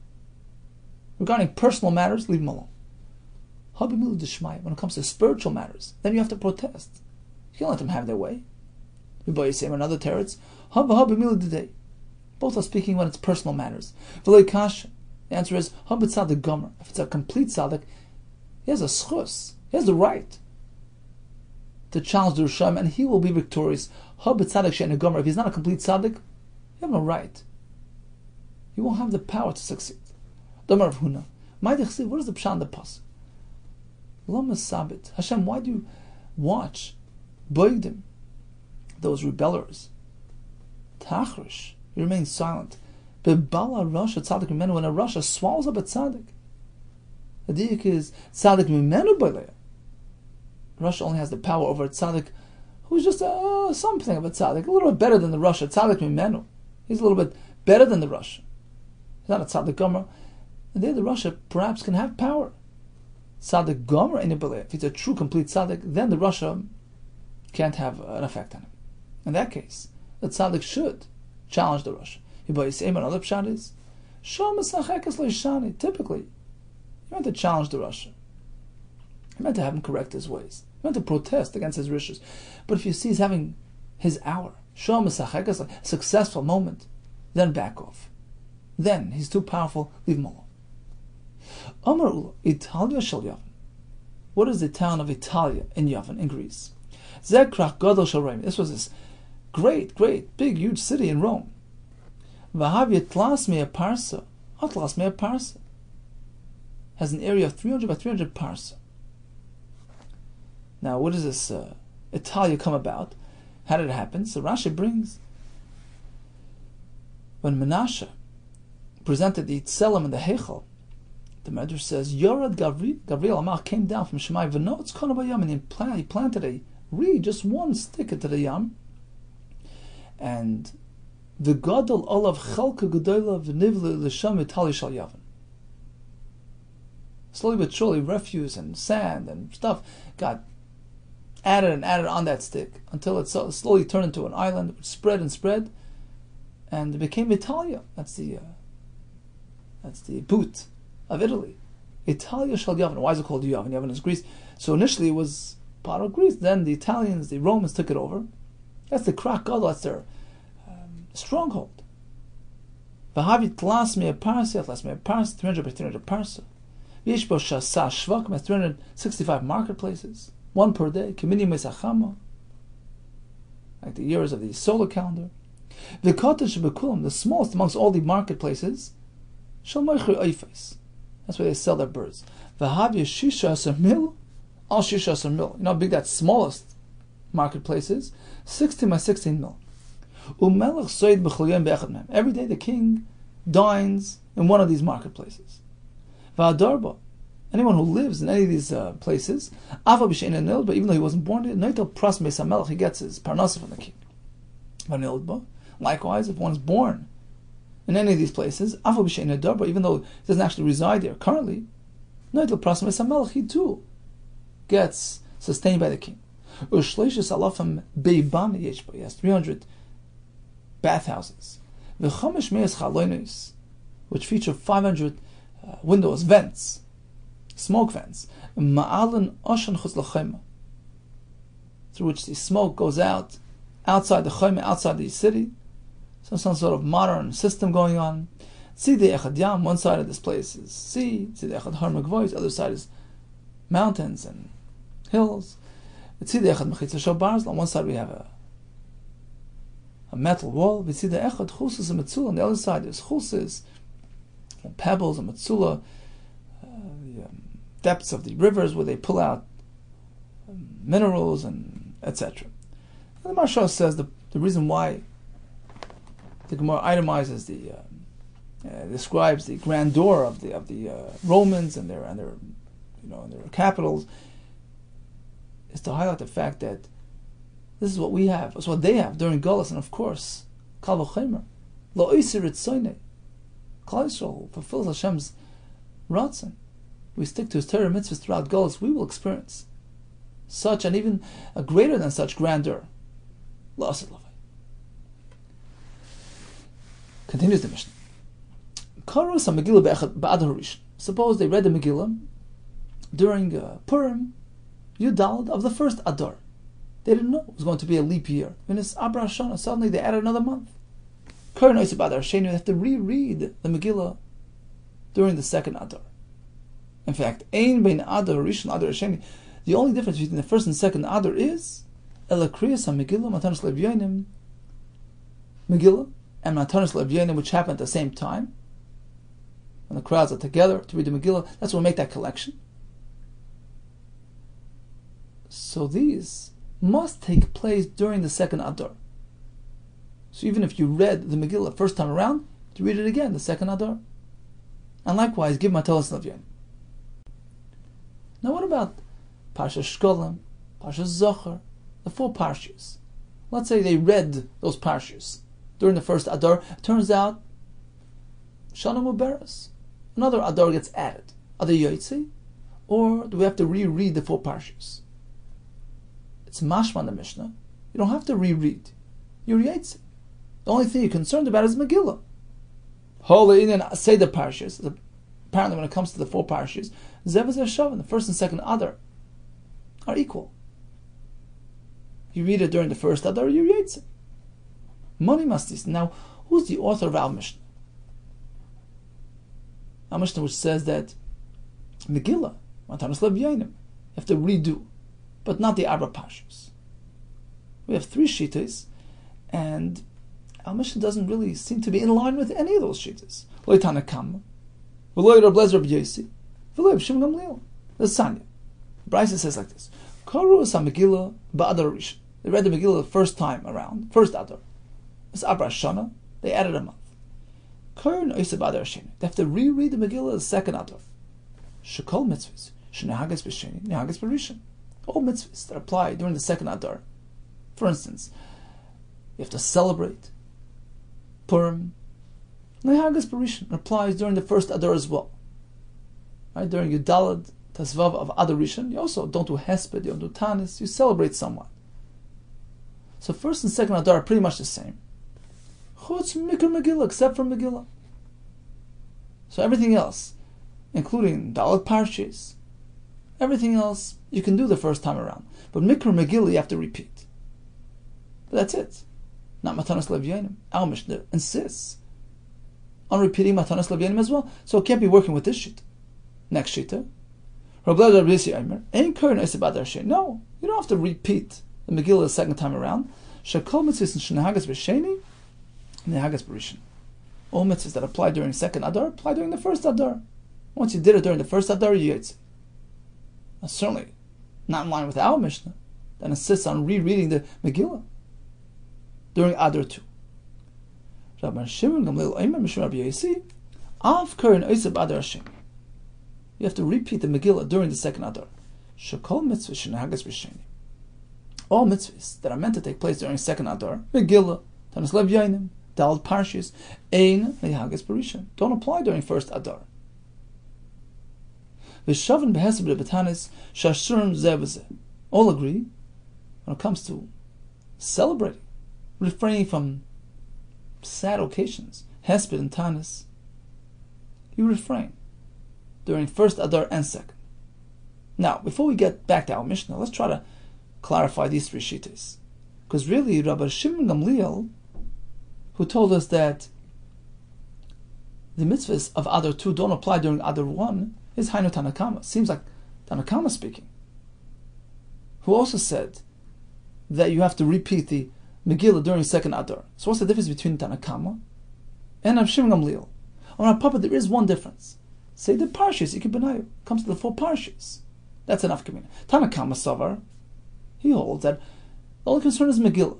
S2: personal matters, leave them alone. When it comes to spiritual matters, then you have to protest. You can't let them have their way. Another teretz. Both are speaking when it's personal matters. The answer is, if it's a complete tzaddik, he has a schus, he has the right to challenge the Rishon, and he will be victorious. If he's not a complete tzaddik, you have no right. You won't have the power to succeed. What is the pshat in the pasuk? Lama sabit. Hashem, why do you watch boigdim, those rebellers? Tachrish, you remain silent. Bebala rasha tzaddik mimenu, when a rasha swallows up a tzaddik. The diuk is tzaddik mimenu b'leya. Rasha only has the power over a tzaddik who's just something of a tzaddik, a little bit better than the rasha. Tzaddik mimenu. He's a little bit better than the rasha. He's not a tzaddik gomer. And there the rasha perhaps can have power. Tzaddik gomer in a belief. If he's a true complete tzaddik, then the rasha can't have an effect on him. In that case, the tzaddik should challenge the rasha. Another pshat is, typically, you meant to challenge the rasha. You meant to have him correct his ways. You meant to protest against his rishus. But if you see he's having his hour, a successful moment, then back off. Then he's too powerful, leave him alone. Amar Italia shel Yavin. What is the town of Italia in Yavin, in Greece? Zekrach Gadol shel Rome. This was this great, big, huge city in Rome. Vahav Yitlas Mea Parsa. Atlas Mea Parsa has an area of 300 by 300 parsa. Now, what does this Italia come about? How did it happen? So Rashi brings, when Menashe presented the Tselem and the Heichal, the Medrash says, Yorad Gabriel Amach came down from Shemai V'notes Konabayam, and he planted a reed, just one stick into the Yam, and the Gadol Olav Chalka Gedola V'nivle L'Sham Itali Shal Yavin. Slowly but surely, refuse and sand and stuff got added on that stick until it slowly turned into an island, which spread and spread, and it became Italia. That's the boot of Italy. Italia Shal Yavin. Why is it called Yavin? Yavin is Greece. So initially it was part of Greece. Then the Italians, the Romans took it over. That's the Krak Gadol. That's their stronghold. V'havit Tlas Mea Parsa, Tlas Mea Parsa, 300 by 300 parsa. Yeshbo Shasa Shvakim has 365 marketplaces, one per day. Kimini Mesachama, like the years of the solar calendar. The cottage Bekulam, the smallest amongst all the marketplaces, Shalmoichri Oifes. That's where they sell their birds. V'hav Yeshisha Asamil, Al Shisha Asamil. You know how big that smallest marketplace is? 16 by 16 mil. Umelech Soid B'chol Be'echad Mem. Every day the king dines in one of these marketplaces. V'adarba. Anyone who lives in any of these places, Ava B'shein Anil, but even though he wasn't born there, Noitel Pras Beis HaMelech, he gets his parnasa from the king. Vanilba. Likewise, if one is born in any of these places, but even though it doesn't actually reside there currently, he too gets sustained by the king. He has 300 bathhouses, which feature 500 windows, vents, smoke vents, through which the smoke goes out outside the chayma, outside the city. So some sort of modern system going on. One side of this place is sea, the other side is mountains and hills. On one side we have a metal wall. On the other side there's chusis, pebbles and metzula, the depths of the rivers where they pull out minerals and etc. And the Maharsha says the reason why the Gemara itemizes describes the grandeur of the Romans and their capitals is to highlight the fact that this is what we have, it's what they have during Galus, and of course, Kal v'chomer, Lo Oisir Ritzoynei, Klal Yisrael fulfills Hashem's Ratzon. We stick to His Torah mitzvahs throughout Galus, we will experience such and even a greater than such grandeur. Lo Asir Lavai. Continues the Mishnah. Karos Megillah ba'ad Harishon. Suppose they read the Megillah during Purim, Yudalad of the first Adar. They didn't know it was going to be a leap year. When it's Abra Shana, suddenly they added another month. Karon Oisib Adar Sheni, they have to reread the Megillah during the second Adar. In fact, Ein Bein Adar Harishon Adar Sheni. The only difference between the first and second Adar is Elakriyas HaMegillah Matanos Levyanim Megillah and Matanos Levyanim, which happen at the same time. When the crowds are together to read the Megillah, that's what will make that collection. So these must take place during the second Adar. So even if you read the Megillah first time around, to read it again the second Adar. And likewise, give Matanos Levyanim. Now what about Parsha Shkolim, Parsha Zohar, the 4 parshas? Let's say they read those parshas during the first Adar. It turns out Shana Muberes, another Adar gets added. Are they Yotzi? Or do we have to reread the 4 parshas? It's mashma in the Mishnah. You don't have to reread. You're Yotzi. The only thing you're concerned about is Megillah. Holy Indian say the parshas. Apparently when it comes to the 4 parshas, Zev Zev Shavin, the first and second Adar, are equal. You read it during the first Adar, you read it. Money mastis. Now, who's the author of our Mishnah? Our Mishnah which says that Megillah, Matanos Levyanim, you have to redo, but not the Abra Pashas. We have 3 shittas, and our Mishnah doesn't really seem to be in line with any of those shittas. Lo Tanakam, V'lo Rabbi Yosi, V'lo Shim Gamliel. The Sanya. Bryce says like this: Karu Megillah ba'adar Rishon. They read the Megillah the first time around, first Adar. It's Abra Shana. They added a month. Karu Oisib Adar Sheni. They have to reread the Megillah the second Adar. Shekol mitzvahs shenehagas b'sheni nehagas b'rishon. All mitzvahs that apply during the second Adar. For instance, you have to celebrate Purim. Nehagas b'rishon applies during the first Adar as well. Right, during Yudalad Tasvav of Adar Rishon, you also don't do Hesped, you don't do Tanis, you celebrate somewhat. So first and second Adar are pretty much the same. Chutz Mikra Megillah, except for Megillah. So everything else, including Dalet Parshas, everything else you can do the first time around. But Mikra Megillah you have to repeat. But that's it. Not Matanos Levyanim. Our Mishnah insists on repeating Matanos Levyanim as well. So it can't be working with this shit. Next shita. No, you don't have to repeat the Megillah the second time around. All mitzvahs that apply during the second Adar apply during the first Adar. Once you did it during the first Adar, you Yotzi. Certainly not in line with our Mishnah that insists on rereading the Megillah during Adar 2. You have to repeat the Megillah during the second Adar. All mitzvahs that are meant to take place during second Adar, Megillah, Tanis Levyanim, Daled Parshis, Ein Lehagas Barishan. Don't apply during first Adar. V'shavin behesed b'betanis shashurim zeh v'zeh. All agree when it comes to celebrating, refraining from sad occasions, hesped and tanis. You refrain during first Adar and second. Now, before we get back to our Mishnah, let's try to clarify these three shittas. Because really, Rabbi Shimon Gamliel, who told us that the mitzvahs of Adar 2 don't apply during Adar 1, is Hainu Tanakama. Seems like Tanakama speaking. Who also said that you have to repeat the Megillah during second Adar. So what's the difference between Tanakama and Rabbi Shimon Gamliel? On our Papa, there is one difference. Say the Parshas, Ikei Benayu, comes to the 4 Parshas. That's enough Kamina. Tanakama Savar, he holds that the only concern is Megillah.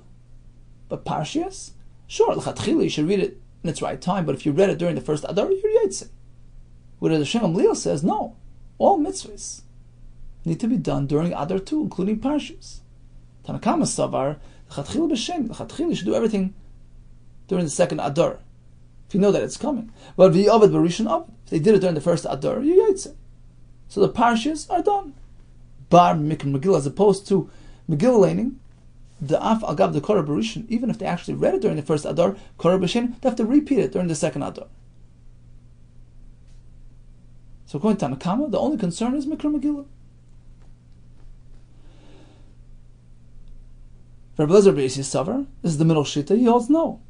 S2: But Parshas, sure, l'chatchila, you should read it in its right time, but if you read it during the first Adar, you're Yaitse. Whereas the Shem Gamliel says, no, all mitzvahs need to be done during Adar 2, including Parshas. Tanakama Savar, l'chatchila b'shem, l'chatchila, you should do everything during the second Adar, if you know that it's coming. But v'yovad b'rishon ovad, if they did it during the first Adar, you're Yaitse. So the Parshas are done. Bar Mikra Megillah, as opposed to Megillah laning, the Af Agav the Korah B'Rishon, even if they actually read it during the first Adar, Korah B'Shen, they have to repeat it during the second Adar. So according to Tanakama, the only concern is Mikra Megillah. Rabbi Lezer B'Yisi Savar, this is the middle shita, he holds no.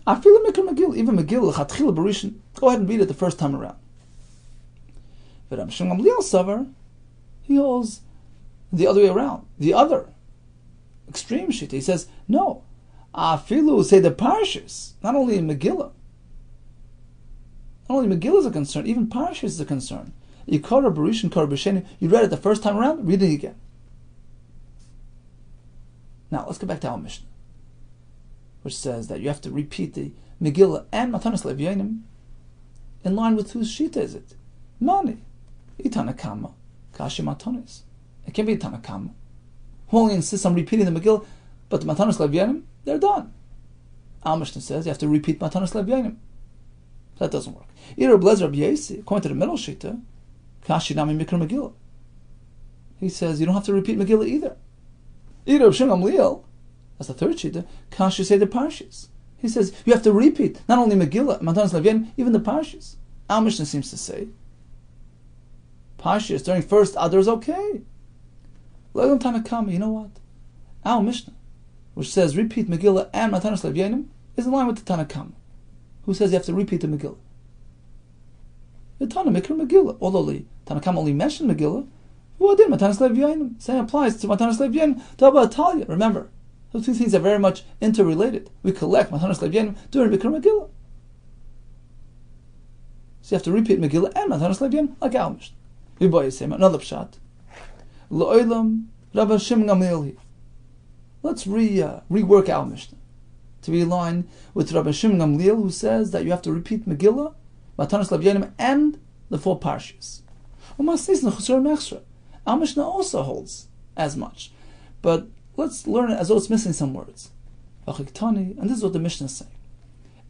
S2: I feel a Mikra Megillah, even Megillah, L'chatchila B'Rishon, go ahead and read it the first time around. But Rabbi Shimon Gamliel Savar, he holds the other way around, the other extreme shita. He says, no, afilu say the Parshas, not only in Megillah. Not only Megillah is a concern, even Parshas is a concern. Yikara Barishan Kara B'Sheni, you read it the first time around, read it again. Now let's go back to our Mishnah, which says that you have to repeat the Megillah and Matanas Levyanim in line with whose shita is it? Mani. Itanakama. Kashi Matanis. It can be Tanakama, who only insists on repeating the Megillah, but the Matanas Levyanim, they're done. Our Mishnah says you have to repeat Matanas Levyanim. That doesn't work. Either Blazer Rabbi Yesi, according to the middle shita, Kashi Nami Mikra Megillah. He says you don't have to repeat Megillah either. Either Rabbi Shimon Gamliel, that's the third shita, Kashi say the Parshas. He says you have to repeat not only Megillah, Matanas Levyanim, even the Parshas. Our Mishnah seems to say Parshas during first Adar is okay. Let them Tanakama, you know what? Our Mishnah, which says repeat Megillah and Matanas Levyanim, is in line with the Tanakama, who says you have to repeat the Megillah. The Tana Mikra Megillah, although the Tanakama only mentioned Megillah, who did Matanas Levyanim? Same applies to Matanas Levyanim, to Abba Atalia. Remember, those two things are very much interrelated. We collect Matanas Levyanim during Mikra Megillah. So you have to repeat Megillah and Matanas Levyanim like our Mishnah. Another pshat. L'olam Rabbi Shimon Gamliel. Let's rework our Mishnah to be in line with Rabbi Shimon Gamliel, who says that you have to repeat Megillah, Matanas Levyanim, and the 4 Parshas. Our Mishnah also holds as much, but let's learn it as though it's missing some words. And this is what the Mishnah is saying.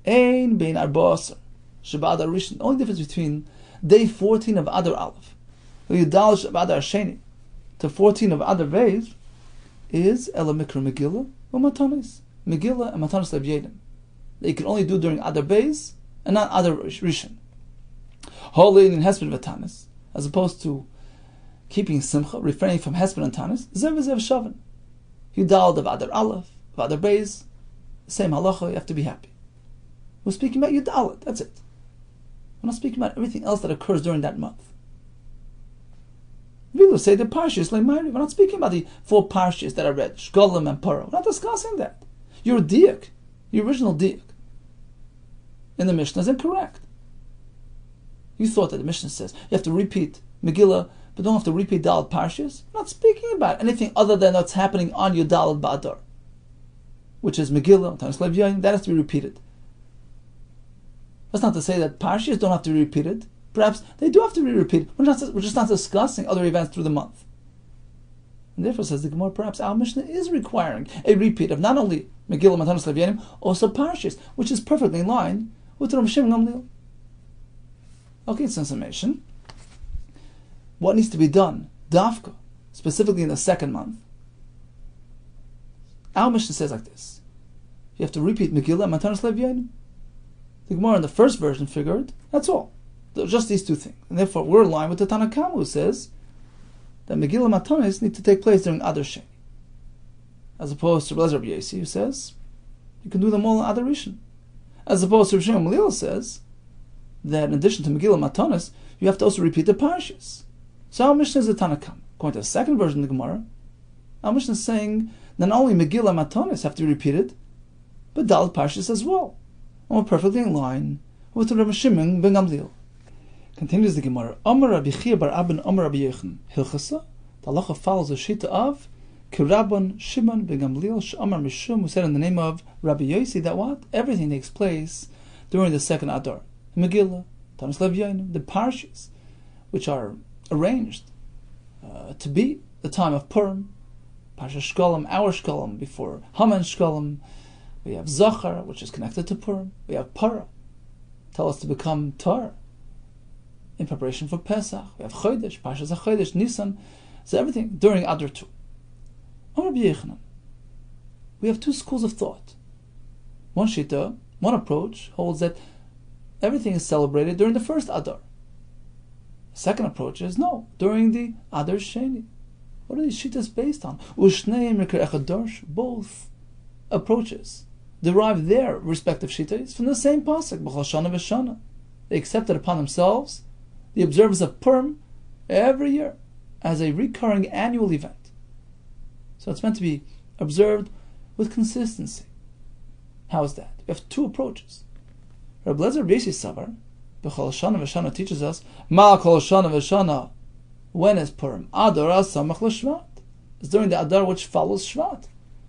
S2: Ein bein arba asar sheba Adar Rishon. The only difference between day 14 of Adar Aleph Yudal of Adar Sheni to 14 of Adar Beis is Ela Mikra Megillah or Matanis. Megillah and Matanis Levyanim. That you can only do during Adar Beis and not Adar Rishon. Holy in Hesped V'Tanis, as opposed to keeping Simcha, refraining from Hesped and Tanis, Zev Zev Shavan. Yudal of Adar Aleph, of Adar Beis, the same halacha, you have to be happy. We're speaking about Yudal, that's it. We're not speaking about everything else that occurs during that month. We'll say the Parshas, like Mary. We're not speaking about the 4 Parshas that are read, Shkolim and Parah. We're not discussing that. Your diak, the original diak in the Mishnah is incorrect. You thought that the Mishnah says you have to repeat Megillah, but don't have to repeat Daled Parshas. We're not speaking about anything other than what's happening on your Daled Ba'adar, which is Megillah, Matanas Levyanim, that has to be repeated. That's not to say that Parshas don't have to be repeated. Perhaps they do have to be repeated. We're just not discussing other events through the month. And therefore, says the Gemara, perhaps our Mishnah is requiring a repeat of not only Megillah, Matanos, Levyanim, also Parshas, which is perfectly in line with the Rabbi Shimon Gamliel. Okay, it's in summation. What needs to be done, Dafka, specifically in the second month? Our Mishnah says like this: you have to repeat Megillah, Matanos, Levyanim. The Gemara in the first version figured that's all, just these two things, and therefore we're in line with the Tanna Kama, who says that Megillah Matanis need to take place during Adar Sheni, as opposed to Rabbi Yesi, who says you can do them all in Adar Rishon, as opposed to Rabbi Shimon Gamliel says that in addition to Megillah Matanis, you have to also repeat the parashas. So our Mishnah is the Tanna Kama. According to the second version of the Gemara, our Mishnah is saying not only Megillah Matanis have to be repeated, but Dalet parashas as well, and we're perfectly in line with the Rabbi Shimon ben Gamliel. Continues the Gemara. Amar Rabbi Chia bar Abban Amar Rabbi Yechon Hilchasa. The halacha follows the shita of Kirabban Shimon ben Gamliel Sh'amar Mishum, who said in the name of Rabbi Yosi that what? Everything takes place during the second Adar. Megillah, Tanis Levyanim, the parshas, which are arranged to be the time of Purim, Parsha Shkolim, our Shkolim, before Haman Shkolim. We have Zachar, which is connected to Purim. We have Para, tell us to become Torah in preparation for Pesach. We have Chodesh, Parshas HaChodesh, Nisan. So everything during Adar 2. Rabbi Yechanan, we have two schools of thought. One shita, one approach, holds that everything is celebrated during the first Adar. The second approach is no, during the Adar Sheni. What are these shitas based on? Both approaches derive their respective shitas from the same pasuk, B'chol Shana V'Shana. They accepted upon themselves the observance of Purim every year as a recurring annual event. So it's meant to be observed with consistency. How is that? We have two approaches. Rabbi Lezer B'Yesi Savar, B'chol Shana V'Shana teaches us, Ma Kol Shana V'Shana, when is Purim? Adar Samach L'Shvat. It's during the Adar which follows Shvat.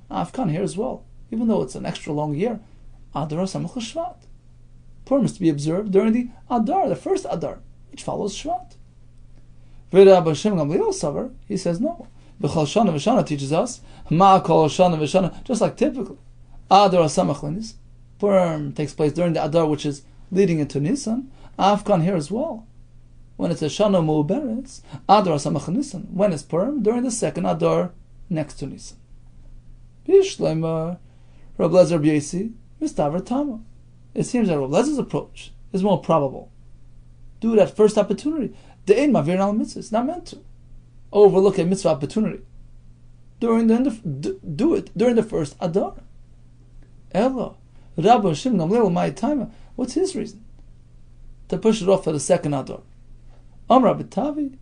S2: Afkan here as well. Even though it's an extra long year, Adar Samach L'Shvat. Purim is to be observed during the Adar, the first Adar, which follows Shvat. Rabbi Shimon Gamliel Savar, he says no. B'chol Shana V'Shana teaches us, Ma Kol Shana V'Shana, just like typically, Adar Samach L'Nis. Purim takes place during the Adar which is leading into Nisan. Afkan here as well. When it's a Shana Mu'beretz, Adar Samach Nisan. When is Purim? During the second Adar next to Nisan. Bishleimah, Rabbi Lezer B'Yesi, Mistaver Tama. It seems that Rabbi Lezer's approach is more probable. Do it at first opportunity. De'ein mavir al mitzvah. It's not meant to overlook a mitzvah opportunity. Do it during the first Adar. Ella, Rabbi Shimon Gamliel my time. What's his reason to push it off for the second Adar? Amar B'Tavi,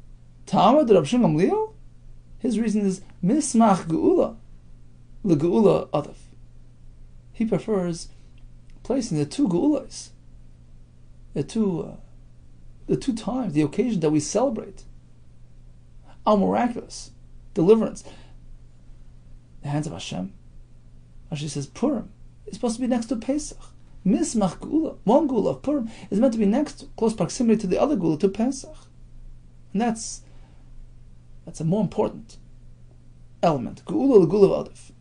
S2: Tama de Rabbi Shimon Gamliel. His reason is mismach geula, the geula adav. He prefers placing the two geulas, the two times, the occasion that we celebrate our miraculous deliverance, the hands of Hashem. Rashi says Purim is supposed to be next to Pesach. Mismach geula, one geula of Purim is meant to be next, close proximity to the other geula, to Pesach. And that's a more important element. Geula, the geula of Adif.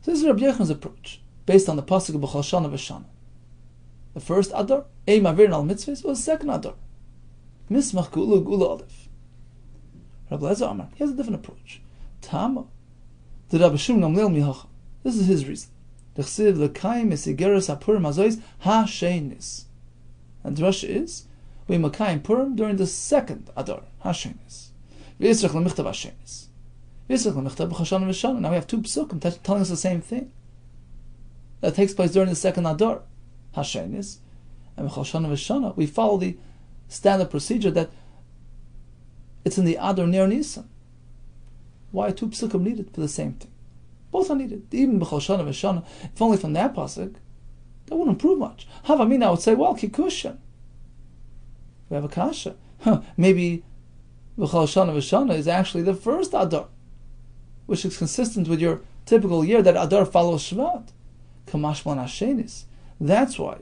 S2: So this is Rabbi Yechan's approach, based on the pasuk of B'chol Shana V'Shana. The first Adar, Ei Mavirin al Mitzvahs, was the second Adar. Mismach geula, geula Adif. Rabbi Lezer Amar, he has a different approach. Tama, the Rabbi Shimon Gamliel mihacha. This is his reason. D'chsiv l'kayim esigeres hapurim hazois ha-shenis. And the Rashi is, we makayim Purim during the second Adar, ha-shenis. V'yisrach l'michtav ha-shenis. V'yisrach l'michtav b'chol Shana V'Shana. Now we have two psukim telling us the same thing. That takes place during the second Adar, ha-shenis. And b'chol Shana V'Shana, we follow the standard procedure that it's in the Adar near Nisan. Why are two psukim needed for the same thing? Both are needed. Even b'chol Shana V'Shana, if only from that pasuk, that wouldn't prove much. Havamina would say, well, kikushan. We have a kasha. Maybe b'chol Shana V'Shana is actually the first Adar, which is consistent with your typical year that Adar follows Shvat. Kamashman Hashenis. That's why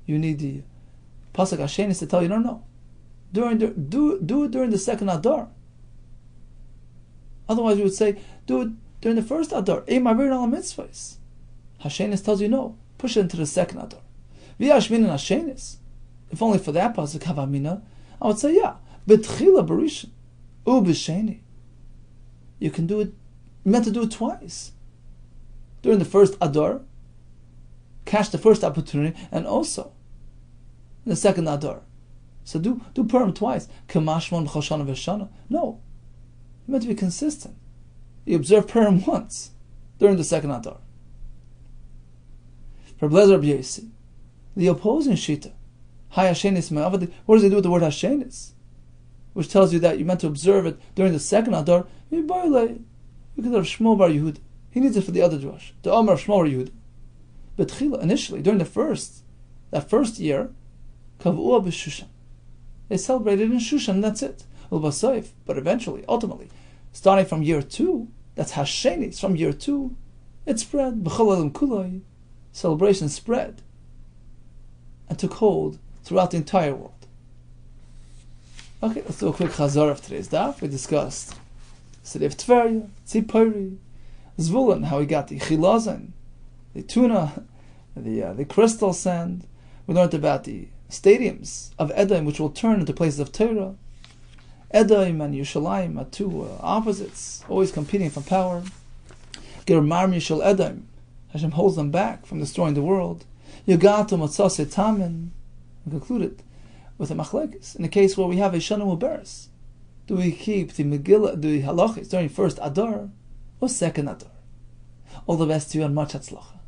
S2: you need the pasuk Hashenis to tell you, no. Do it during the second Adar. Otherwise, we would say, do it during the first Adar. Ei ma'avirin al mitzvahs. Hashenis tells you no. Push it into the second Adar. V'yashmin and Hashenis. If only for that pasuk havamina, I would say yeah. B'tchila b'rishon u'b'sheni. You can do it. You meant to do it twice. During the first Adar, catch the first opportunity, and also in the second Adar. So do Purim twice. Kamashmon Choshana v'Shana. No, you meant to be consistent. You observe Purim once during the second Adar. For Blazer B'Yesi, the opposing Shita, Hayashenis Me'avadi. What does he do with the word Hashenis? Which tells you that you meant to observe it during the second Adar. You could have Shmuel Bar Yehuda. He needs it for the other Drush. The Omer of Shmuel Bar Yehuda. But Chila, initially, during that first year, Kavuah b'Shushan. They celebrated in Shushan, and that's it. But eventually, ultimately, starting from year 2, that's Hashenis, from year 2, it spread. B'chol kuloi, celebration spread and took hold throughout the entire world. Okay, let's do a quick chazar of today's daf. We discussed city of Tveria, Tzipori, Zvulun, how he got the chilazon, the tuna, the crystal sand. We learned about the stadiums of Edom, which will turn into places of Torah. Edom and Yerushalayim are two opposites, always competing for power. Germar Mishal Edom, Hashem holds them back from destroying the world. Yogato Matzase Tamen, and concluded with a machlekes. In the case where we have a Shana Muberes, do we keep the Megillah, the halachis during first Adar or second Adar? All the best to you and much hatzlacha.